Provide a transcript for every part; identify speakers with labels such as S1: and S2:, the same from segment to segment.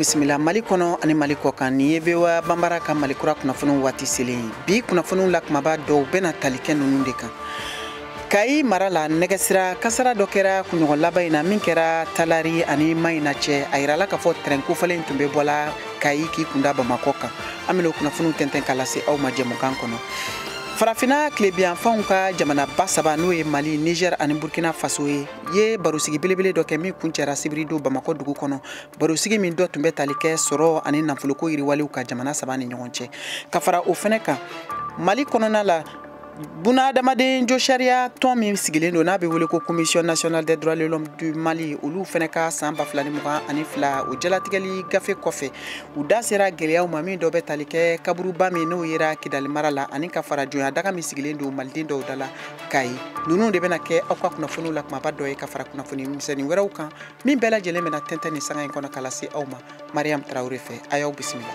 S1: bisimila Mali kono ani Mali kɔkan ni ye VOA Bambara ka Mali kura kunnafoni waati selen bi kunnafoni la kumaba dɔw bɛna tali kɛ ninnu de kan. Kayi mara la nɛgɛsira kasara dɔ kɛra kunɲɔgɔn laban in na min kɛra Talari ani Mayina cɛ a yirala k'a fɔ train kofɔlen tun bɛ bɔla Kayi k'i kunda Bamakɔ kan. An bɛna o kunnafoniw tɛntɛn ka lase aw ma jɛmukan kɔnɔ. Farafina tilebiyanfanw ka jamanaba saba n'o ye Mali, Niger ani Burkina Faso ye barosigi belebele dɔ kɛ min kuncɛra sibiri don Bamakɔ dugu kɔnɔ. Barosigi min dɔ tun bɛ tali kɛ sɔrɔ ani nafoloko yiriwaliw ka jamana saba ni ɲɔgɔn cɛ. Ka fara o fɛnɛ kan, Mali kɔnɔna la bunadamaden jo sariya tɔn min sigilen don n'a bɛ wele ko Commission nationale des droits de l'homme du Mali olu fɛnɛ ka san 2022 o jalatigɛli gafe kɔfɛ u da sera gɛlɛyaw ma min dɔ bɛ tali kɛ kaburuba min n'o yera Kidali mara la ani ka fara jɔnya daga min sigilen don maliden dɔw da la Kayi. Ninnu de bɛna kɛ aw ka kunnafoniw la kumaba dɔ ye ka fara kunnafoni misɛnnin wɛrɛw kan min bɛɛ lajɛlen bɛna tɛntɛn ni sanga in kɔnɔ ka lase aw ma Mariam Traoré fɛ a y'aw bisimila.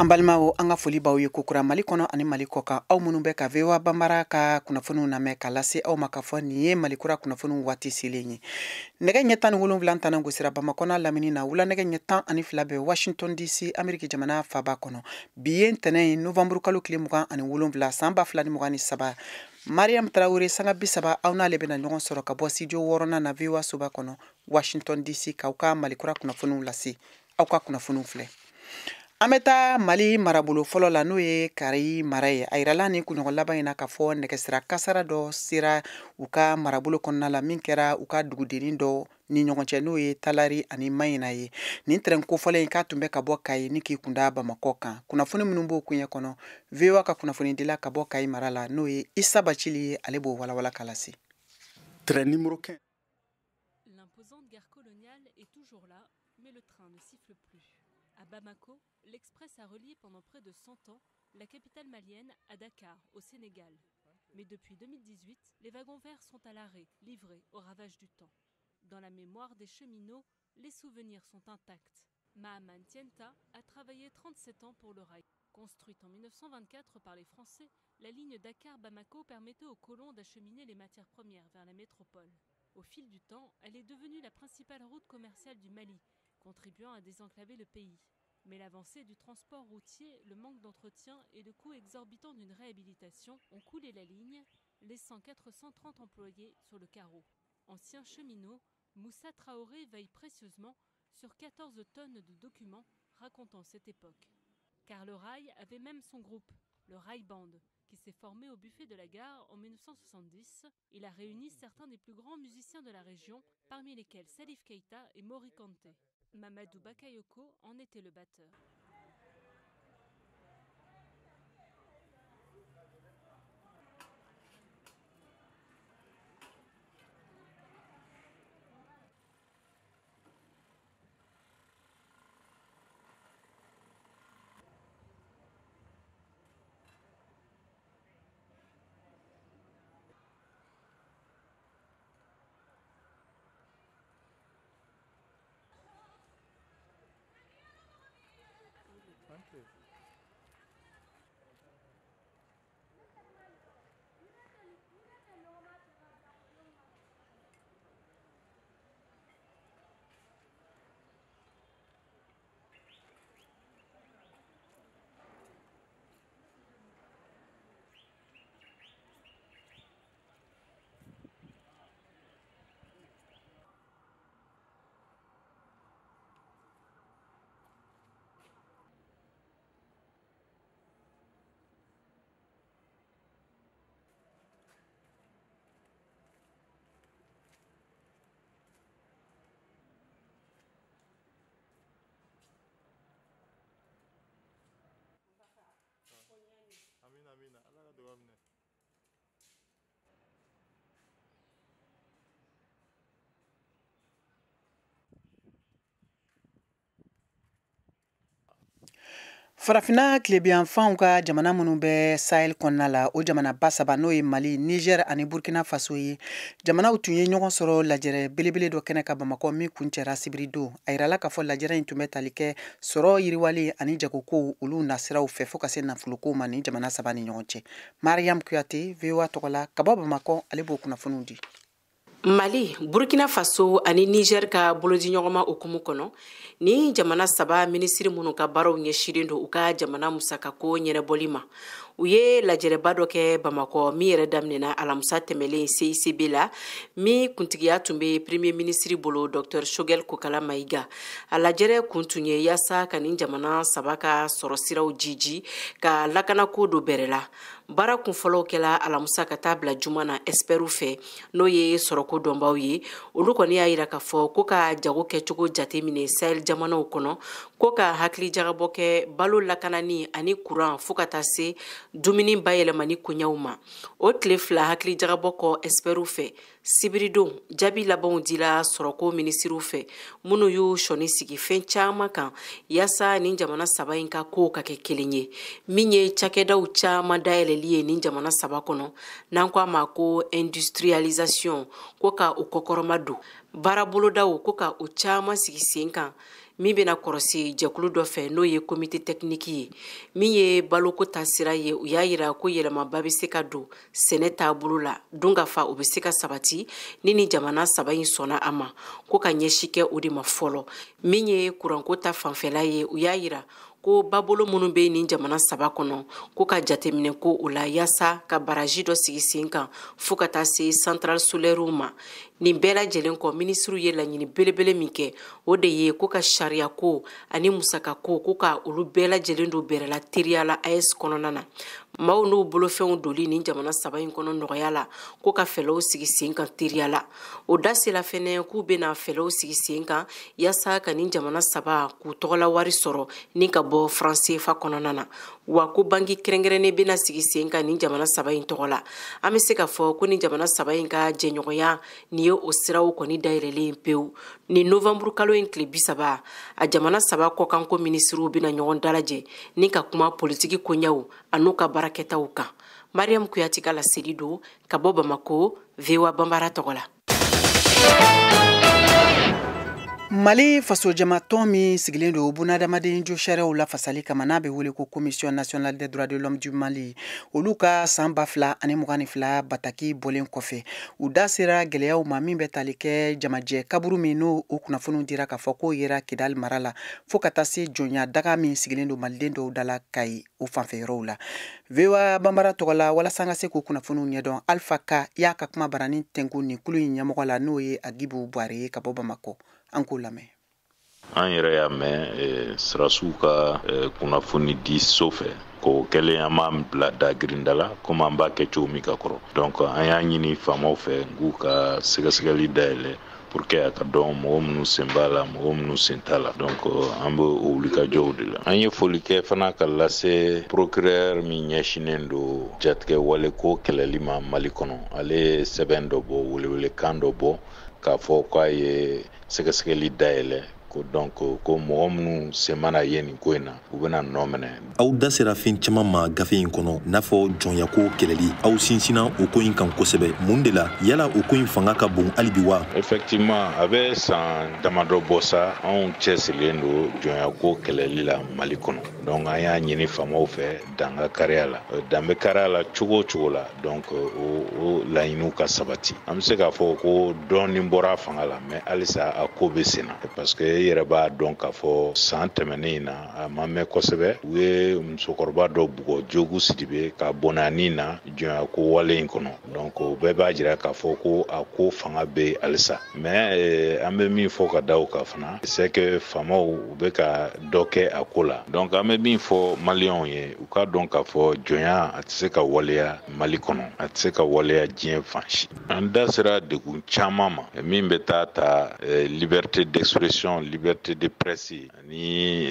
S1: An balimaw an ka foli b'aw ye kokura Mali kɔnɔ ani Mali kɔkan aw minnu bɛ ka VOA Bambara ka kunnafoniw lamɛn ka lase aw ma ka fɔ nin ye Mali kura kunnafoniw waati selen ye. Nɛgɛ ɲɛ 17 tɛnɛn gosira Bamakɔ n'a lamini na wula nɛgɛ ɲɛ 12 bɛ Washington DC Amérique jamana faaba kɔnɔ. Bi ye ntɛnɛn ye Novembre kalo tile 27 san 2023. Mariam Traoré sanga 30 aw n'ale bɛna ɲɔgɔn sɔrɔ ka bɔ studio 6nan na VOA soba kɔnɔ Washington DC k'aw ka Mali kura kunnafoniw lase aw ka kunnafoniw filɛ. An bɛ taa Mali marabolo fɔlɔ la n'o ye Kayi mara ye. A yirala ni kunɲɔgɔn laban in na k'a fɔ nɛgɛsira kasara dɔ sera u ka marabolo kɔnɔna la min kɛra u ka dugudennin dɔ ni ɲɔgɔn cɛ n'o ye Talari ani Mayina ye. Nin train kofɔlen in k'a tun bɛ ka bɔ Kayi ni k'i kunda Bamakɔ kan. Kunnafoni minnu b'o kuɲɛ kɔnɔ VOA ka kunnafoni dila ka bɔ Kayi mara la n'o ye Issa Bacili ye ale b'o walawala ka lase.
S2: Train numéro 15.
S3: L'imposante gare coloniale est toujours là, mais le train ne siffle plus. À Bamako, l'Express a relié pendant près de 100 ans la capitale malienne à Dakar, au Sénégal. Mais depuis 2018, les wagons verts sont à l'arrêt, livrés aux ravages du temps. Dans la mémoire des cheminots, les souvenirs sont intacts. Mahaman Tienta a travaillé 37 ans pour le rail. Construite en 1924 par les Français, la ligne Dakar-Bamako permettait aux colons d'acheminer les matières premières vers la métropole. Au fil du temps, elle est devenue la principale route commerciale du Mali, contribuant à désenclaver le pays. Mais l'avancée du transport routier, le manque d'entretien et le coût exorbitant d'une réhabilitation ont coulé la ligne, laissant 430 employés sur le carreau. Ancien cheminot, Moussa Traoré veille précieusement sur 14 tonnes de documents racontant cette époque. Car le rail avait même son groupe, le Rail Band, qui s'est formé au buffet de la gare en 1970. Il a réuni certains des plus grands musiciens de la région, parmi lesquels Salif Keita et Mori Kanté. Mamadou Bakayoko en était le batteur.
S1: Farafina tilebiyanfanw ka jamana minnu bɛ Sahel kɔnɔna la o jamanaba saba n'o ye Mali, Niger ani Burkina Faso ye. Jamanaw tun ye ɲɔgɔn sɔrɔ lajɛrɛ belebele dɔ kɛnɛ ka Bamakɔ min kun cɛra sibirido. A yirala k'a fɔ lajɛrɛ in tun bɛ tali kɛ sɔrɔ yiriwali ani jagokow olu nasiraw fɛ fo ka se nafolokow ma ni jamana saba ni ɲɔgɔn cɛ. Mariam Kuyate, VOA tɔgɔ la, ka bɔ Bamakɔ, ale b'o kunnafoniw di.
S4: Mali, Burkina Faso ani Niger ka bolodiɲɔgɔnma okumu kɔnɔ ni jamana saba minisiri minnu ka baaraw ɲɛsilen don u ka jamana musakako ɲɛnɛbɔli ma. U ye lajɛrɛba dɔ kɛ Bamakɔ min yɛrɛ daminɛna alamisa tɛmɛlen CICB la min kuntigiya tun bɛ premier ministre bolo Dr Choguel Kokala Maïga. A lajɛrɛ kun tun ye yaasa ka nin jamana saba ka sɔrɔ siraw jiji ka lakanako do bɛrɛ la. Baara kun fɔlɔw kɛla alamisa ka taa bila juma na expertw fɛ n'o ye sɔrɔko dɔnbaw ye. Olu kɔni y'a yira k'a fɔ ko ka jago kɛcogo jateminɛ Sahel jamanaw kɔnɔ, ko ka hakili jagabɔ kɛ balo lakanani ani courant fo ka taa se dumuni bayɛlɛmani koɲaw ma. O tile fila hakili jagabɔ kɔ expertw fɛ sibiridon jaabi labanw dila sɔrɔko minisiriw fɛ minnu y'u sɔni sigi fɛn caman kan yaasa nin jamana saba in ka kow ka kɛ kelen ye. Min ye cakɛdaw caman dayɛlɛli ye nin jamana saba kɔnɔ n'an ko a ma ko industrialisation, ko ka o kɔkɔrɔma don. Baarabolodaw ko ka o caman sigi sen kan min bɛna kɔrɔsi jɛkulu dɔ fɛ n'o ye comité technique ye min ye baloko taasira ye. U y'a yira ko yɛlɛmaba bɛ se ka don sɛnɛ taabolo la dun ka fa o bɛ se ka sabati ni ni jamana saba in sɔnna a ma ko ka ɲɛsi kɛ o de ma fɔlɔ. Min ye kuranko ta fanfɛla ye u y'a yira ko babolo minnu bɛ nin jamana saba kɔnɔ ko ka jateminɛ ko o la yaasa ka baraji dɔ sigi sen kan fo ka taa se central solaire ma. Nin bɛɛ lajɛlen kɔ minisiriw ye laɲini belebele min kɛ o de ye ko ka sariya ko ani musakako ko ka olu bɛɛ lajɛlen do bɛrɛla teriya la AES kɔnɔna na. Maaw n'u bolofɛnw doli nin jamana saba in kɔnɔ nɔgɔya la ko ka fɛlɛw sigi sen kan teriya la. O dasela fɛnɛ k'u bɛna fɛlɛw sigi sen kan yaasa ka nin jamana saba k'u tɔgɔla wari sɔrɔ ni ka bɔ franc CFA kɔnɔna na. Wa ko banki kɛrɛnkɛrɛnnen bɛna sigi sen kan nin jamana saba in tɔgɔ la. An bɛ se ka fɔ ko nin jamana saba in ka jɛɲɔgɔnya ni ye o siraw kɔni dayɛlɛlen pewu. Ni novembre kalo in tile 30 a jamana saba kɔkanko minisiriw bɛna ɲɔgɔn dalajɛ ni ka kuma politiki koɲaw an'u ka baarakɛtaw kan. Mariam Kuyate ka laseli do ka bɔ Bamako, VOA Bambara tɔgɔ la.
S1: Mali faso jamatɔn min sigilen don bunadamaden jo sariyaw la fasali kama n'a bɛ wele ko Commission nationale des droits de l'homme du Mali. Olu ka san 2022 bataki bɔlen kɔfɛ u da sera gɛlɛyaw ma min bɛ tali kɛ jamajɛ kaburu min n'o kunnafoniw dira k'a fɔ k'o yera Kidali mara la fo ka taa se jɔnya daga min sigilen don maliden dɔw dala Kayi o fanfɛ yɔrɔw la. VOA Bambara tɔgɔ la walasa an ka se k'o kunnafoniw ɲɛdɔn Alpha Ka y'a ka kuma barani tɛnku nin kulu in ɲɛmɔgɔ la n'o ye Agibu Buare ye ka bɔ Bamakɔ. An k'o lamɛn.
S5: An yɛrɛ y'a mɛn sirasiw ka kunnafoni di so fɛ ko kɛlen an b'an bila da girinda la komi an b'a kɛ cogo min ka kɔrɔ. Donc an y'a ɲini faamaw fɛ k'u ka sɛgɛsɛgɛli dayɛlɛ pour que a ka dɔn mɔgɔ minnu sen b'a la mɔgɔ minnu sen t'a la. Donc an bɛ o wulikajɔw de la. An ye foli kɛ fana ka lase procureur min ɲɛsinen don jatigɛ wale ko kɛlɛli ma Mali kɔnɔ. Ale ye sɛbɛn dɔ bɔ welewelekan dɔ bɔ k'a fɔ k'a ye sɛgɛsɛgɛli dayɛlɛ ko donc ko mɔgɔ minnu sen mana ye nin ko in na u bɛna nɔ minɛ.
S6: Aw da sera fɛn caman ma gafe in kɔnɔ n'a fɔ jɔnyako kɛlɛli aw sinsinna o ko in kan kosɛbɛ mun de la yala o ko in fanga ka bon hali bi wa?
S5: Effectivement a bɛ san damadɔ bɔ sa anw cɛsirilen don jɔnyako kɛlɛli la Mali kɔnɔ. Donc an y'a ɲini faamaw fɛ danga kariya la danbe kariya la cogo o cogo la donc o laɲiniw ka sabati. An bɛ se k'a fɔ ko dɔɔnin bɔra fanga la mais halisa a ko bɛ sen na parce que e yɛrɛ b'a dɔn k'a fɔ san tɛmɛnen in na a ma mɛn kosɛbɛ u ye musokɔrɔba dɔ bugɔ Jogu Sidibe ka bɔnani na jɔnyako wale in kɔnɔ. Donc o bɛɛ b'a jira k'a fɔ ko a ko fanga bɛ halisa mais an bɛ min fɔ ka da o kan fana c'est que faamaw u bɛ ka dɔ kɛ a ko la. Donc an bɛ min fɔ maliyɛnw ye u ka dɔn k'a fɔ jɔnya a tɛ se ka waleya Mali kɔnɔ a tɛ se ka waleya diɲɛ fan si. An da sera degun caman ma min bɛ taa liberté d'expression liberté de presse ani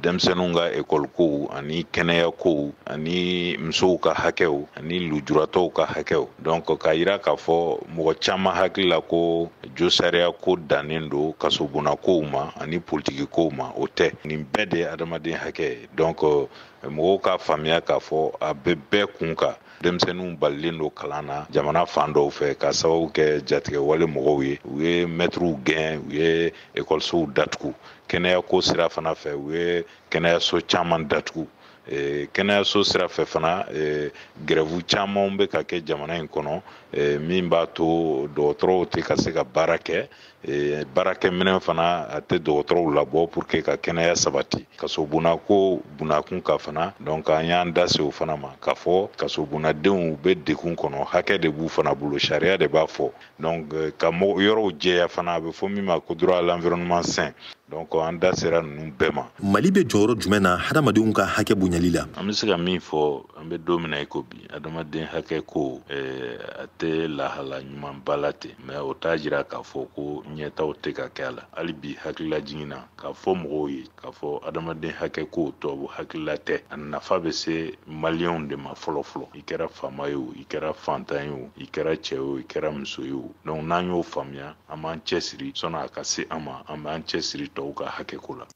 S5: denmisɛnninw ka école ko ani kɛnɛya ko ani musow ka hakɛw ani lujuratɔw ka hakɛw donc ka yira k'a fɔ mɔgɔ caman hakili la ko jo sariya ko dannen don kasobonna kow ma ani politiki kow ma o tɛ nin bɛɛ de ye adamaden hakɛ donc mɔgɔw ka faamuya k'a fɔ a bɛ bɛɛ kun kan denmisɛnninw balilen don kalan na jamana fan dɔw fɛ ka sababu kɛ jatigɛ wale mɔgɔw ye u ye mɛtiriw gɛn u ye ekɔlisow datugu kɛnɛya ko sira fana fɛ u ye kɛnɛyaso caman datugu kɛnɛyaso sira fɛ fana grève caman bɛ ka kɛ jamana in kɔnɔ min b'a to dɔgɔtɔrɔw tɛ ka se ka baara kɛ baarakɛminɛn fana a tɛ dɔgɔtɔrɔw labɔ pour que ka kɛnɛya sabati kasobonna ko bunakun ka fana donc an y'an da se o fana ma k'a fɔ kasobonnadenw bɛ degun kɔnɔ hakɛ de b'u fana bolo sariya de b'a fɔ donc ka yɔrɔw jɛya fana a bɛ fɔ min ma ko droit à l'environnement sain donc an da sera ninnu bɛɛ ma. Mali bɛ jɔyɔrɔ jumɛn na hadamadenw ka hakɛ bonyali la? An bɛ se ka min fɔ an bɛ don min na i ko bi adamaden hakɛ ko a tɛ lahala ɲumanba la ten mais o t'a jira k'a fɔ ko ɲɛtaw tɛ ka kɛ a la hali bi hakilila jiginna k'a fɔ mɔgɔw ye k'a fɔ adamaden hakɛ ko tubabu hakilila tɛ a nafa bɛ se maliyɛnw de ma fɔlɔ fɔlɔ i kɛra faama ye o i kɛra fantan ye o i kɛra cɛ ye o i kɛra muso ye o donc n'an y'o faamuya an b'an cɛsiri sɔnni a ka se an ma an b'an cɛsiri tɔw ka hakɛ ko la.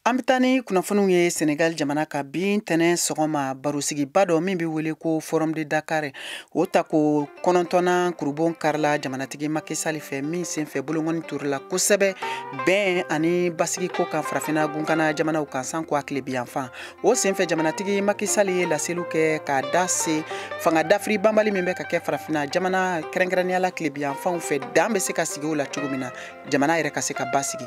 S1: An bɛ taa ni kunnafoniw ye Senegal jamana ka bi ntɛnɛn sɔgɔma barosigiba dɔ min bɛ wele ko Forum de Dakar o ta ko 9nan kurubon karila jamanatigi Macky Sall fɛ min senfɛ bolongɔni turula kosɛbɛ bɛn ani basigi ko kan farafinna gunkana jamanaw kan san ko akile biyanfan o senfɛ jamanatigi Macky Sall ye laseliw kɛ k'a da se fanga dafiri banbali min bɛ ka kɛ farafinna jamana kɛrɛnkɛrɛnniyala tile biyanfanw fɛ dan bɛ se ka sigi o la cogo min na jamana yɛrɛ ka se ka basigi.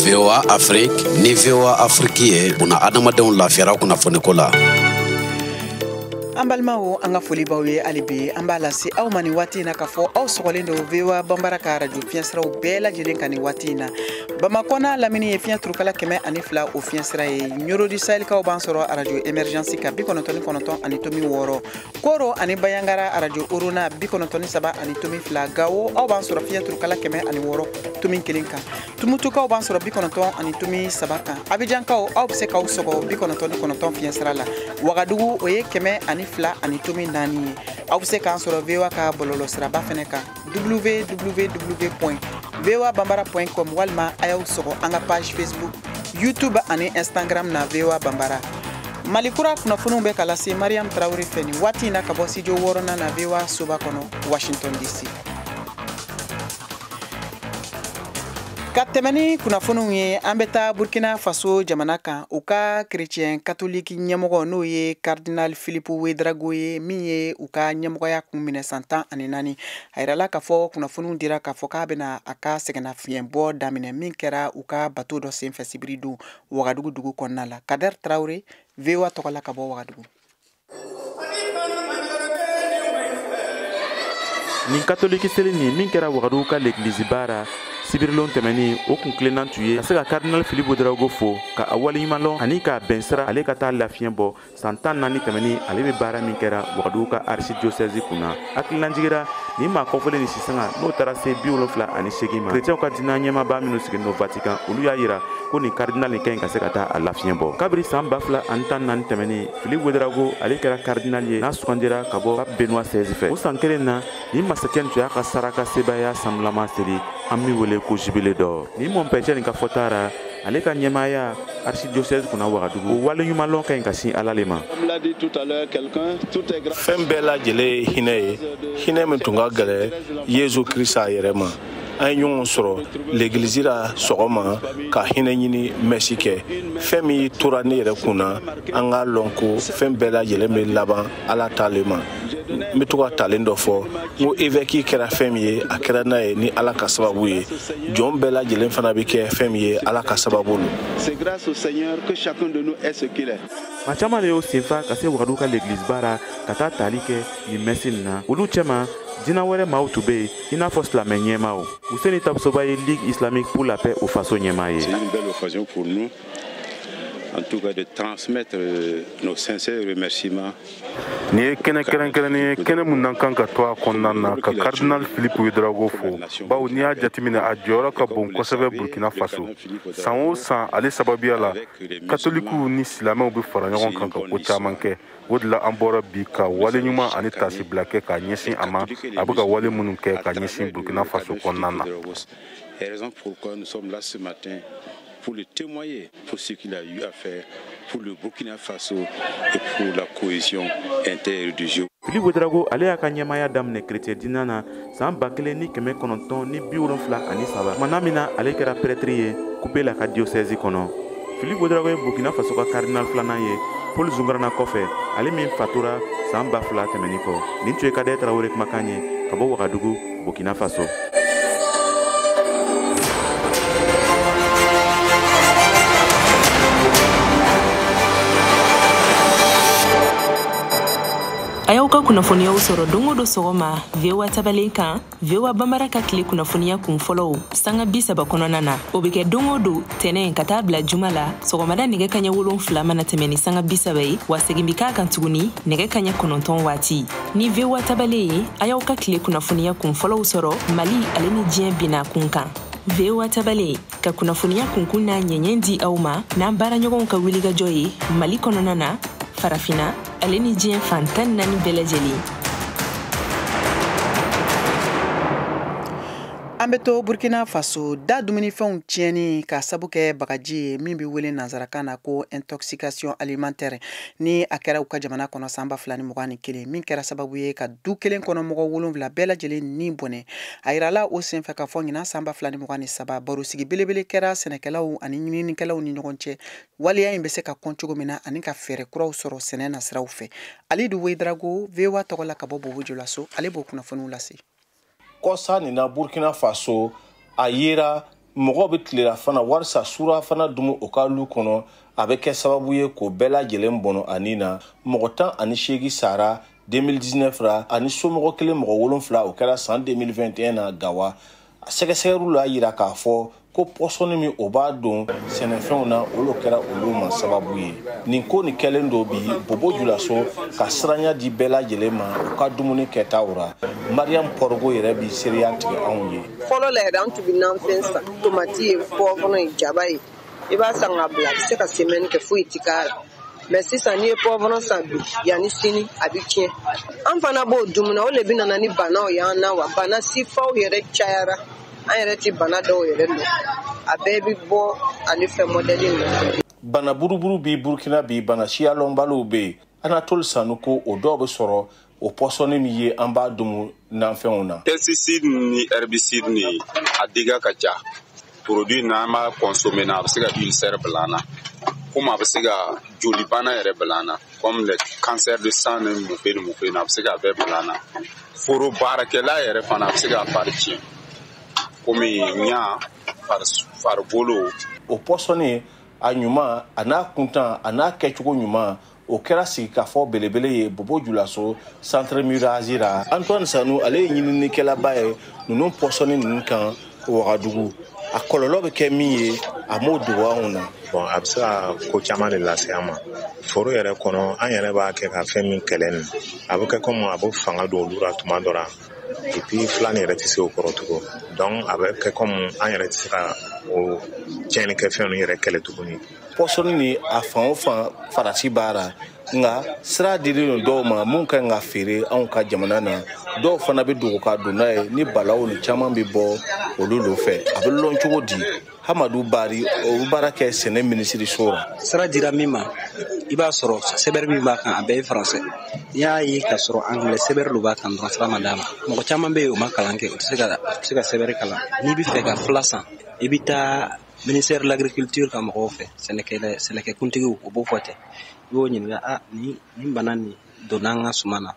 S7: VOA Afrique ni VOA Afrique ye buna adamadenw lafiyara kunnafoni ko la.
S1: An balimaw an ka foli b'aw ye hali bi an b'a lase aw ma nin waati in na k'a fɔ aw sɔgɔlen don VOA Banbara ka radio fiɲɛsiraw bɛɛ lajɛlen ka nin waati in na Bamakɔ n'a lamini ye fiɲɛ turukala 102 o fiɲɛsira ye Ɲorodi Sahɛlikaw b'an sɔrɔ radio Emergency ka 99 ani tomi 6 Koro ani Bayangara radio Orona 93 ani tomi 2 Gawo aw b'an sɔrɔ fiɲɛ turukala 106 tomi 1 kan Tumutukaw b'an sɔrɔ 90 ani tomi 3 kan Abijankaw aw bɛ se k'aw sɔgɔ 99 fiɲɛsira la Wagadugu o ye 100 ani 2 ani tomi 4 ye aw bɛ se k'an sɔrɔ VOA ka bɔlɔlɔsiraba fɛnɛ kan www.voabambara.com walima a y'aw sɔgɔ an ka page Facebook YouTube ani Instagram na VOA Bambara Malikura kunnafoniw bɛ ka lase Mariam Traoré fɛ nin waati in na ka bɔ studio 6nan na VOA soba kɔnɔ Washington DC Ka tɛmɛ ni kunnafoniw ye an bɛ taa Burkina Faso jamana kan u ka chrétien catholique ɲɛmɔgɔ n'o ye cardinal Philippe Ouédraogo ye min ye u ka ɲɛmɔgɔya kun minɛ san 14 a yirala k'a fɔ kunnafoniw dira k'a fɔ k'a bɛna a ka sɛgɛnnafiɲɛbɔ daminɛ min kɛra u ka bateau dɔ senfɛ sibiri don Wagadugu dugu kɔnɔna la Kader Traoré VOA tɔgɔla ka bɔ Wagadugu
S8: Nin catholique seli nin min kɛra Wagadugu ka l'église bara sibirilon tɛmɛni o kun tilennan tun ye ka se ka kardinal Philippe Ouedraogo fo ka a waleɲuman lɔn ani ka bɛn sira ale ka taa lafiɲɛ bɔ san 14 tɛmɛni ale bɛ baara min kɛra Wagadugu ka archidiocèse kunna hakililajigira ni maa kɔfɔlen ni sisanga n'o taara se 78 ma chrétiens ka diinɛ ɲɛmaaba minnu sigilen Vatican olu y'a yira ko nin kardinal in ka ɲi ka se ka taa a lafiɲɛ bɔ kabiri san 2014 tɛmɛni Philippe Ouedraogo ale kɛra kardinal ye n'a sugandira ka bɔ Pape Benoît XVI fɛ o san kelen na ni masakɛ tun y'a ka saraka sebaya sanulama seli an mi wele ko jubile d'or ni Monpɛcɛ nin ka fɔta ra ale ka ɲɛmaaya archidiocèse kunna Wagadugu o waleɲuman lɔn ka ɲi ka sin Ala le ma.
S9: Fɛn bɛɛ lajɛlen ye hinɛ ye hinɛ min tun ka gɛlɛ Yesu Krista yɛrɛ ma an ye ɲɔgɔn sɔrɔ l'église la sɔgɔma ka hinɛ ɲini mɛsi kɛ fɛn min tora ne yɛrɛ kunna an ka lɔn ko fɛn bɛɛ lajɛlen bɛ laban Ala t'ale ma n bɛ to ka talen dɔ fɔ n ko évêque kɛra fɛn min ye a kɛra n'a ye ni Ala ka sababu ye jɔn bɛɛ lajɛlen fana bɛ kɛ fɛn min ye Ala ka sababu lo.
S2: C'est grâce au Seigneur que chacun de nous est ce qu'il est.
S8: Maa caman de y'o senfa ka se Wagadugu ka l'église baara ka taa tali kɛ nin mɛsi nin na olu cɛma diinɛ wɛrɛ maaw tun bɛ yen i n'a fɔ silamɛ ɲɛmaaw Useni Tabsoba ye Ligue islamique pour la paix au faso ɲɛmaa ye.
S2: C'est une belle occasion pour nous en tout cas de transmettre nos sincères remerciements.
S9: Ni ye kɛnɛ kɛrɛnkɛrɛnnen ye kɛnɛ mun nan kan ka to a kɔnɔna na ka kardinal Philippe Ouedraogo fo bawo n'i y'a jateminɛ a jɔyɔrɔ ka bon kosɛbɛ Burkina Faso san o san ale sababuya la katolikiw ni silamɛw bɛ fara ɲɔgɔn kan ka ko caman kɛ o de la an bɔra bi ka wale ɲuman ani tasibila kɛ ka ɲɛsin a ma a bɛ ka wale minnu kɛ ka ɲɛsin Burkina Faso kɔnɔna na.
S2: Raison pourquoi nous sommes là ce matin pour le témoigner pour ce qu'il a eu à faire pour le Burkina Faso et pour la cohésion interreligieuse.
S8: Philippe Ouedraogo ale y'a ka ɲɛmaaya daminɛ chrétien diinɛ na san 1973 mana min na ale kɛra prêtre ye Coupé la ka diocèse kɔnɔ. Philippe Ouedraogo ye Burkina Faso ka cardinal filanan ye Paul Zungarana kɔfɛ ale min fatura san 2000 tɛmɛni kɔ nin tun ye Kadaye Traoré kumakan ye ka bɔ Wagadugu Burkina Faso.
S10: A y'aw ka kunnafoniyaw sɔrɔ don o don sɔgɔma VOA tabalen kan VOA Bambara ka tile kunnafoniya kun fɔlɔw sanga 30 kɔnɔna na o bɛ kɛ don o don tɛnɛn ka taa bila juma la sɔgɔmada nɛgɛ kaɲɛ 7 mana tɛmɛ ni sanga 30 ye wa segin bi k'a kan tuguni nɛgɛ kaɲɛ 9 waati ni VOA tabalen ye a y'aw ka tile kunnafoniya kun fɔlɔw sɔrɔ Mali ale ni diɲɛ bina kun kan VOA tabalen ka kunnafoniya kunkun n'a ɲɛɲɛ di aw ma n'an baaraɲɔgɔnw ka wulikajɔ ye Mali kɔnɔna na farafina ale ni diɲɛ fantan 4 bɛɛ lajɛlen.
S1: An bɛ to Burkina Faso da dumunifɛnw tiɲɛni ka sabu kɛ bagaji ye min bɛ wele nanzarakan na ko intoxication alimentaire ni a kɛra u ka jamana kɔnɔ san 2021 min kɛra sababu ye ka du kelen kɔnɔ mɔgɔ 7 bɛɛ lajɛlen ni bɔnɛ a yirala o senfɛ ka fɔ ɲina san 2023 barosigi belebele kɛra sɛnɛkɛlaw ani ɲininikɛlaw ni ɲɔgɔn cɛ waliya in bɛ se ka kɔn cogo min na ani ka fɛɛrɛ kuraw sɔrɔ sɛnɛ na siraw fɛ Alidu Ouedraogo VOA tɔgɔ la ka bɔ Bobojulaso ale b'o kunnafoniw lase.
S9: Kɔsa nin na Burkina Faso a yera mɔgɔ bɛ tilela fana warisa sura fana dumu o ka lu kɔnɔ a bɛ kɛ sababu ye k'o bɛɛ lajɛlen bɔnɔ ani na mɔgɔ 18 sara 2019 ra ani somɔgɔ kelen mɔgɔ 7 o kɛra san 2021 na Gawa sɛgɛsɛgɛliw la yira k'a fɔ ko pɔsɔni min o b'a don sɛnɛfɛnw na olu kɛra olu ma sababu ye nin ko ni kɛlen do bi Bobojulaso ka siranya di bɛɛ lajɛlen ma u ka dumuni kɛtaw ra Mariam Porgo yɛrɛ bi sereya tigɛ anw ye
S11: fɔlɔ la yɛrɛ an tun bɛ nanfɛn san tomati ye pɔvron ye jaba ye i b'a san ka bila a bɛ se ka semaine kɛ foyi ti k'a la mais sisan n'i ye pɔvron san bi yanni sini a bɛ tiɲɛ an fana b'o dumuni o le bɛ nana ni banaw y'an na wa bana sifaw yɛrɛ cayara an yɛrɛ ti bana dɔw yɛrɛ dɔn a bɛɛ bɛ bɔ ale fɛ modèle nɔfɛ.
S9: Bana buruburu bi Burkina bi bana siya lɔnbaliw bɛ yen Anatole Sanuko o dɔw bɛ sɔrɔ o pɔsɔni min ye an b'a dumu nanfɛnw na.
S12: Pesticide ni herbicide ni a diga ka ca produit n'an b'a consommer na a bɛ se ka ulcère bila an na komi a bɛ se ka joli bana yɛrɛ bila an na comme le cancer de sang ni mun fɛ a bɛ se ka bɛɛ bila an na foro baarakɛla yɛrɛ fana a bɛ se ka fari tiɲɛ komi ɲa faribolo.
S9: O pɔsɔni a ɲuman a n'a kuntan a n'a kɛcogo ɲuman o kɛra sigikafɔ belebele ye Bobojulaso centre Murazi ra Antoine Sanu ale ye ɲininikɛlaba ye ninnu pɔsɔni ninnu kan Wagadugu a kɔlɔlɔ bɛ kɛ min ye a m'o dogo anw na.
S5: Bon a bɛ se ka ko caman de lase an ma. Foro yɛrɛ kɔnɔ an yɛrɛ b'a kɛ ka fɛn min kɛlɛ nin a bɛ kɛ comme a bɛ fanga don olu la tuma dɔ la et puis filan yɛrɛ tɛ se o kɔrɔ tugun donc a bɛ kɛ comme an yɛrɛ tɛ se ka o tiɲɛnikɛfɛn ninnu yɛrɛ kɛlɛ tuguni.
S9: Pɔsɔni ni a fan o fan farati b'a la nka sira dilen don dɔw ma mun kan ka feere anw ka jamana na dɔw fana bɛ dogo ka don n'a ye ni balaw ni caman bɛ bɔ olu fɛ a bɛ lɔn cogo di Hamadu Bari o bɛ baara kɛ sɛnɛ minisiriso la.
S13: Sira dira min ma i b'a sɔrɔ sɛbɛnni min b'a kan a bɛɛ ye faransɛ n'i y'a ye ka sɔrɔ angilɛ sɛbɛnni dɔ b'a kan dɔrɔn sira ma d'a ma mɔgɔ caman bɛ yen o ma kalan kɛ o tɛ se ka sɛbɛnni kalan n'i bɛ fɛ ka fila san i bɛ taa ministère de l'agriculture ka mɔgɔw fɛ sɛnɛkɛ kuntigiw o b'o fɔ ten i b'o ɲininka nin bana nin donna an ka suma na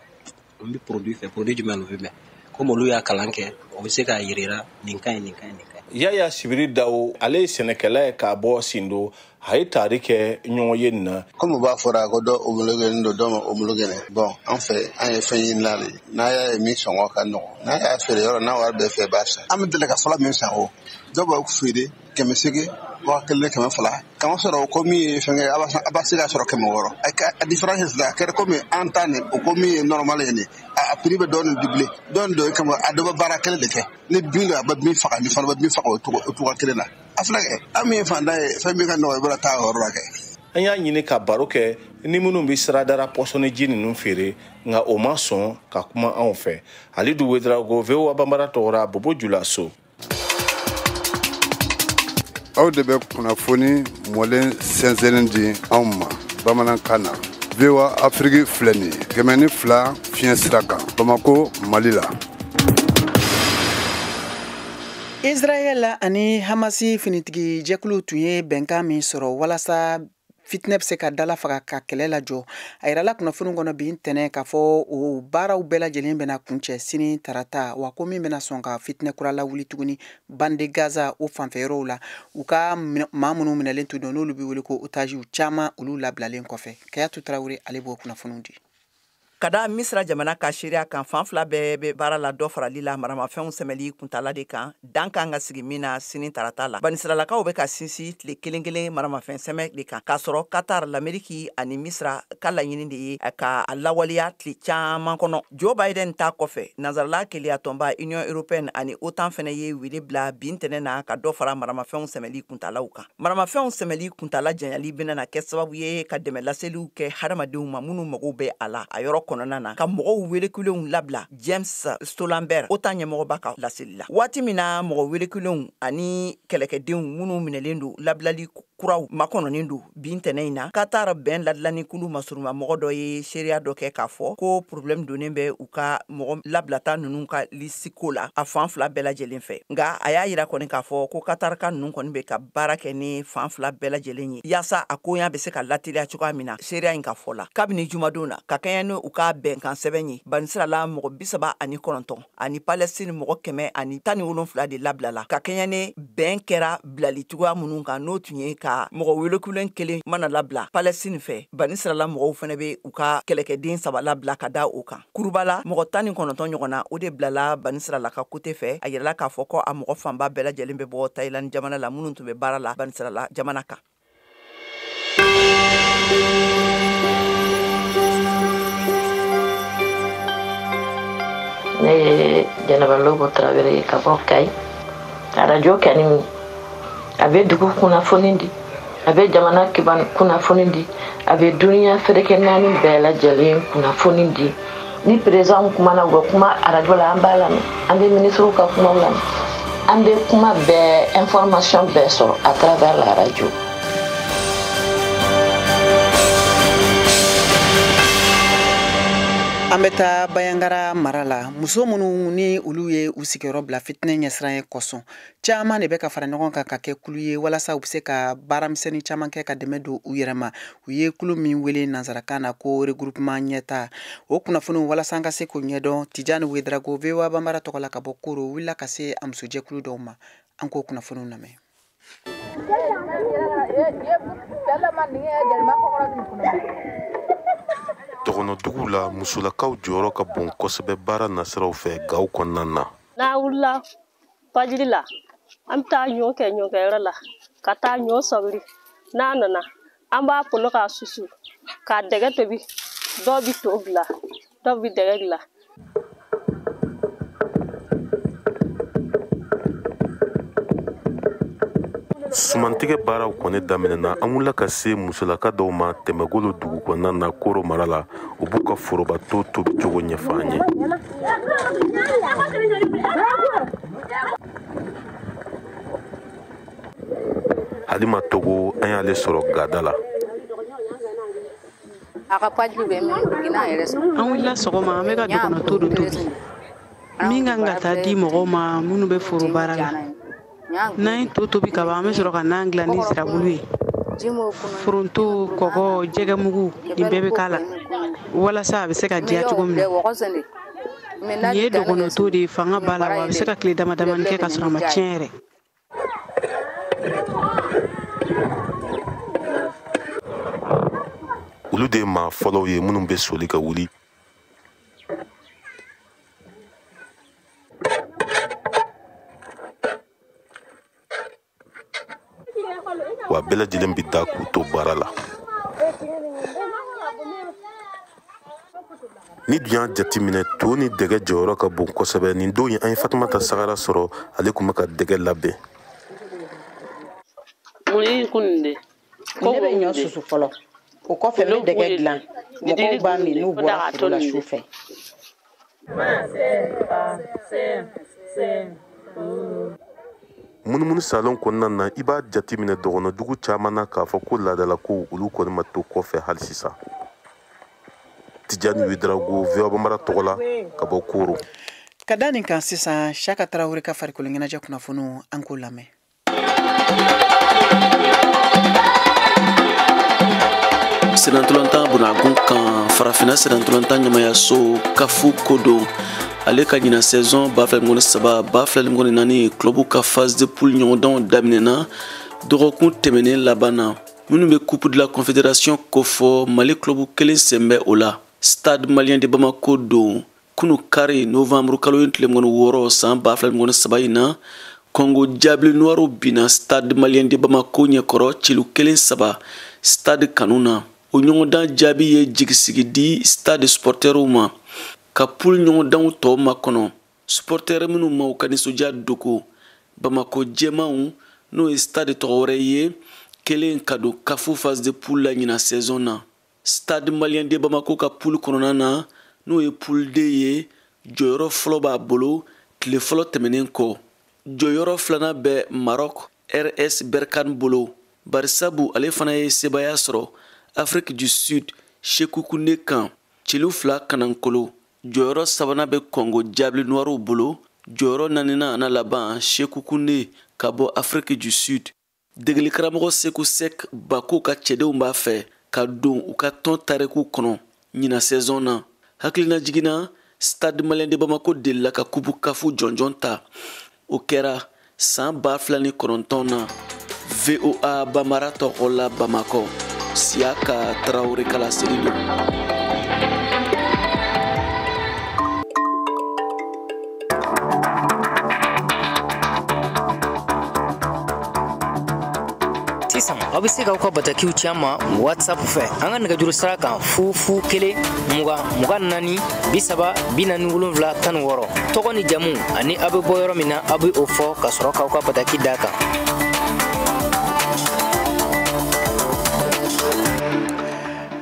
S13: n bɛ produit fɛ produit jumɛn de bɛ mɛn komi olu y'a kalan kɛ o bɛ se k'a yirira nin ka ɲi nin ka ɲi nin ka ɲi.
S9: Yaya Sibiri Dawo ale ye sɛnɛkɛla ye k'a bɔ Sindo a ye taari kɛ ɲɔgɔn ye nin na.
S14: Comme u b'a fɔra ko dɔ homologué don dɔ ma homologué bon an fɛ an ye fɛn ɲini la de n'a y'a ye min sɔngɔ ka nɔgɔn n'a y'a feere yɔrɔ n'a wari bɛɛ fɛ b'a san an bɛ deli ka fɔlɔ min san o dɔw b'a feere 180 wa 120 kama sɔrɔ o ko min ye fɛnkɛ a b'a se ka sɔrɔ 160 a différence la a kɛra komi an ta nin o ko min ye normal ye nin a prix bɛ dɔɔnin doublé dɔɔnin dɔ ye kama a dɔ bɛ baara kelen de kɛ ni bin don a bɛ bin faga ni fana bɛ bin faga o cogo kelen na a filɛ kɛ an min ye fanda ye fɛn min ka nɔgɔ i bɛna taa o yɔrɔ la kɛ.
S9: An y'a ɲini ka baro kɛ ni minnu bɛ siradara pɔsɔni ji ninnu feere nka o ma sɔn ka kuma anw fɛ Halidu Wedrago VOA Bambara tɔgɔra Bobo Julaso.
S15: Aw de bɛ kunnafoni mɔlen sɛnsɛnnen di anw ma bamanankan na. VOA Afrique filɛ nin ye 102 fiɲɛ sira kan Bamako Mali la.
S1: Israel ani Hamasi finitigi jɛkulu tun ye bɛnkan min sɔrɔ walasa fitinɛ bɛ se ka dala faga ka kɛlɛ lajɔ a yirala kunnafoni kɔnɔ bi ntɛnɛn k'a fɔ o baaraw bɛɛ lajɛlen bɛna kuncɛ sini tarata wa ko min bɛna sɔn ka fitinɛ kura lawuli tuguni bande Gaza o fanfɛyɔrɔw la u ka maa minnu minɛlen to don n'olu bɛ wele ko otages caman olu labilalen kɔfɛ Kayatu Tarawele ale b'o kunnafoniw di.
S16: Kada Misra jamana ka seereya kan fan fila bɛɛ bɛ baara la dɔ farali la maramafɛnw sɛmɛli kuntala de kan dan kan ka sigi min na sini tarata la banisiralakaw bɛ ka sinsin tile kelen kelen maramafɛn sɛmɛ de kan k'a sɔrɔ Qatar l'Amérique ani Misra ka laɲini de ye ka a lawaleya tile caman kɔnɔ Joe Biden ta kɔfɛ nazarala keleya tɔnba Union Européenne ani OTAN fɛnɛ ye wele bila bi ntɛnɛn na ka dɔ fara maramafɛnw sɛmɛli kuntalaw kan maramafɛnw sɛmɛli kuntala janyali bɛna kɛ sababu ye ka dɛmɛ laseliw kɛ hadamadenw ma minnu mago bɛ a la a yɔrɔ kɔnɔna na ka mɔgɔw welekulenw labila James Stoltenberg OTAN ɲɛmɔgɔba ka laseli la waati min na mɔgɔ welekulenw ani kɛlɛkɛdenw minnu minɛlen don labilali kuraw makɔnɔnin don bi ntɛnɛn in na Qatar bɛn ladilani kulu masuruma mɔgɔ dɔ ye seereya dɔ kɛ k'a fɔ ko problème donnen bɛ u ka mɔgɔ labilata ninnu ka lisiko la a fan fila bɛɛ lajɛlen fɛ nka a y'a yira kɔni k'a fɔ ko Qatar ka ninnu kɔni bɛ ka baara kɛ ni fan fila bɛɛ lajɛlen ye yaasa a koɲa bɛ se ka lateliya cogoya min na seereya in ka fɔ la kabini jumadon na ka kɛɲɛ ni u ka bɛnkan sɛbɛn ye banisirala mɔgɔ 39 ani Palestine mɔgɔ 117 de labilala ka kɛɲɛ ni bɛn kɛra bilali cogoya minnu kan n'o tun ye ka mɔgɔ welekulen kelen mana labila Palestine fɛ banisirala mɔgɔw fɛnɛ bɛ u ka kɛlɛkɛden 3 labila ka da o kan kurubala mɔgɔ 19 ɲɔgɔn na o de bilala banisirala ka kote fɛ a yirala k'a fɔ ko a mɔgɔ fanba bɛɛ lajɛlen bɛ bɔ Thailand jamana la minnu tun bɛ baara la banisirala jamana kan.
S17: Ne ye Jɛnɛba Lobo Tarawele ka bɔ Kayi radio kɛni a bɛ dugu kunnafoni di a bɛ jamana kiban kunnafoni di a bɛ duniya fɛrɛkɛ naani bɛɛ lajɛlen kunnafoni di ni président kumana u bɛ kuma radio la an b'a lamɛn an bɛ ministres ka kumaw lamɛn an bɛ kuma bɛɛ information bɛɛ sɔrɔ à travers la radio.
S1: An bɛ taa Bayangara mara la muso minnu ni olu ye u sigiyɔrɔ bila fitinɛ ɲɛsiran ye kɔsɔn caman de bɛ ka fara ɲɔgɔn kan ka kɛ kulu ye walasa u bɛ se ka baaramisɛnnin caman kɛ ka dɛmɛ don u yɛrɛ ma u ye kulu min wele nanzarakan na ko regroupement ɲɛta o kunnafoniw walasa an ka se k'o ɲɛdɔn Tijani Wedrago VOA Bambara tɔgɔ la ka bɔ Koro wulila ka se a musojɛkulu dɔw ma an k'o kunnafoniw lamɛn.
S6: Dɔgɔnɔdugu la musolakaw jɔyɔrɔ ka bon kosɛbɛ baara nasiraw fɛ gaw kɔnɔna na.
S18: N'a wulila fajiri la Am ta ɲɔ kɛ ɲɔkɛyɔrɔ la ka taa ɲɔ sɔgiri n'a nana an b'a polo k'a susu k'a dɛgɛ tobi dɔw bi to bila dɔw bi dɛgɛ dilan.
S6: Sumantigɛ baaraw kɔni daminɛna an wulila ka se musolaka dɔw ma Tɛmɛgolo dugu kɔnɔna na Koro mara la u b'u ka forobato tobi cogo ɲɛfɔ an ye. Halima Togo an y'ale sɔrɔ gada la.
S19: An wulila sɔgɔma an bɛ ka dɔgɔnɔto dɔ tobi min kan ka taa di mɔgɔw ma minnu bɛ foro baara la. N'an ye to tobi ka ban an bɛ sɔrɔ ka nan dilan ni sirabulu ye. Foronto, kɔgɔ, jɛgɛmugu nin bɛɛ bɛ k'a la walasa a bɛ se ka diya cogo min na. Nin ye dɔgɔnɔto de ye fanga b'a la wa a bɛ se ka tile dama damani kɛ ka sɔrɔ a ma tiɲɛ yɛrɛ.
S6: Olu de maa fɔlɔw ye minnu bɛ soli ka wuli. Wa bɛɛ lajɛlen bi da k'u to baara la. Ni dun y'a jateminɛ to ni dɛgɛ jɔyɔrɔ ka bon kosɛbɛ nin don an ye Fatumata Sagara sɔrɔ ale tun bɛ ka dɛgɛ labɛn.
S19: Mun kun de ko bɛ ɲɔ susu fɔlɔ o kɔfɛ n bɛ dɛgɛ dilan mɔgɔw b'a min n'u bɔra foro la su fɛ.
S6: Munumunu salon kɔnɔna na i b'a jateminɛ dɔgɔnɔdugu caman na k'a fɔ ko laadala ko olu kɔni ma to kɔfɛ hali sisan. Tijani Widarago VOA Bambara tɔgɔ la ka bɔ Koro.
S1: Ka da nin kan sisan Saka Tarawele ka farikolo ɲɛnajɛ kunnafoniw an k'o lamɛn.
S20: Senantolantan Bunagun kan farafina senantolantan ɲamayaso Kafu Kodo ale ka ɲina saison 2023-2024 club ka phase de poule ɲɔgɔndanw daminɛna dɔgɔkun tɛmɛnen laban na minnu bɛ coupe de la confédération kofɔ Mali club kelen sen bɛ o la. Stade malien de Bamako don kunu kari novembre kalo tile 6 san 2023 in na Congo Diable Noir bina Stade malien de Bamako ɲɛkɔrɔ cilu 1-3 Stade Kanuna. O ɲɔgɔndan jaabi ye jigisigi di stade supporterw ma ka poule ɲɔgɔndanw tɔw makɔnɔ supporter minnu ma u ka nisɔndiya dogo Bamako jɛmanw n'o ye stade tɔgɔ wɛrɛ ye kelen ka don kafu phase de poule la ɲina saison na. Stade malien de Bamako ka poule kɔnɔna na n'o ye poule D ye jɔyɔrɔ fɔlɔ b'a bolo tile fɔlɔ tɛmɛnen kɔ jɔyɔrɔ filanan bɛ Maroc RS Berkane bolo barisabu ale fana ye sebaya sɔrɔ Afrique du Sud Sékou Koundé kan cilu 2 kanankolo jɔyɔrɔ sabanan bɛ Congo Diable Noir bolo jɔyɔrɔ naaninan ana laban Sékou Koundé ka bɔ Afrique du Sud. Degeli karamɔgɔ Sekou Sek Bako ka cɛdenw b'a fɛ ka don u ka tɔn tariku kɔnɔ ɲina saison na. Hakilina jiginna Stade malien de Bamako delila ka kubu kafu jɔnjɔn ta o kɛra san 2009 na VOA Bambara tɔgɔ la Bamako. Siaka Traoré kala serido.
S21: Sisan aw bɛ se k'aw ka batakiw ci an ma WhatsApp fɛ an ka nɛgɛjuru sira kan 001 20 24 30 47 16 tɔgɔ ni jamu ani aw bɛ bɔ yɔrɔ min na aw bɛ o fɔ ka sɔrɔ k'aw ka bataki d'a kan.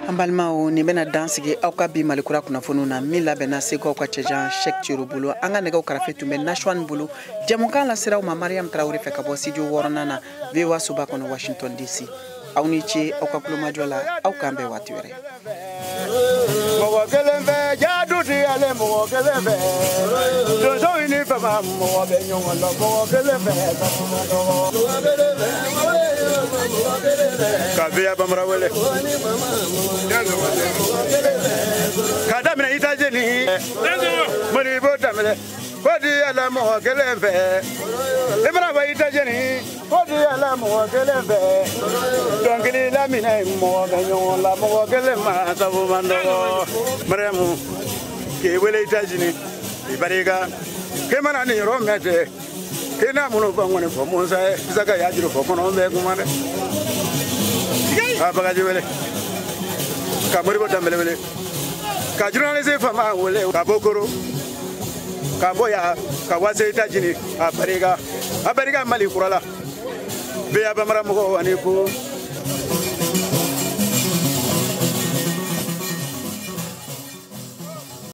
S1: An balimaw nin bɛna dan sigi aw ka bi Malikura kunnafoniw na min labɛnna Segu aw ka cɛjan Cheikh Thierry bolo an ka nɛgɛw karafe tun bɛ Nashwan bolo jamukan la siraw ma Mariam Traoré fɛ ka bɔ studio 6nan na VOA Soba kɔnɔ Washington DC aw ni ce aw ka kulomajɔ la aw k'an bɛɛ waati wɛrɛ.
S22: Mɔgɔ kelen fɛ jaadu di ale mɔgɔ kelen fɛ donso ni fama mɔgɔ bɛ ɲɔgɔn la mɔgɔ kelen fɛ ka biya Bambara wele ka daminɛ Itazeni Modibo daminɛ ko di ala mɔgɔ kelen fɛ i mana bɔ Itazeni ko di ala mɔgɔ kelen fɛ dɔnkili laminɛ mɔgɔ bɛ ɲɔgɔn la mɔgɔ kelen ma sabu man dɔgɔ Mariamu k'i wele Itazeni i barika k'i mana nin yɔrɔ mɛn ten kena muno fangone fo monsa saka ya jiro fo kono be kumane abaga jewele ka mori bota melewele ka journaliste fama wole ka bokoro ka boya ka wase tajini abariga mali kurala be abamara mo wani ko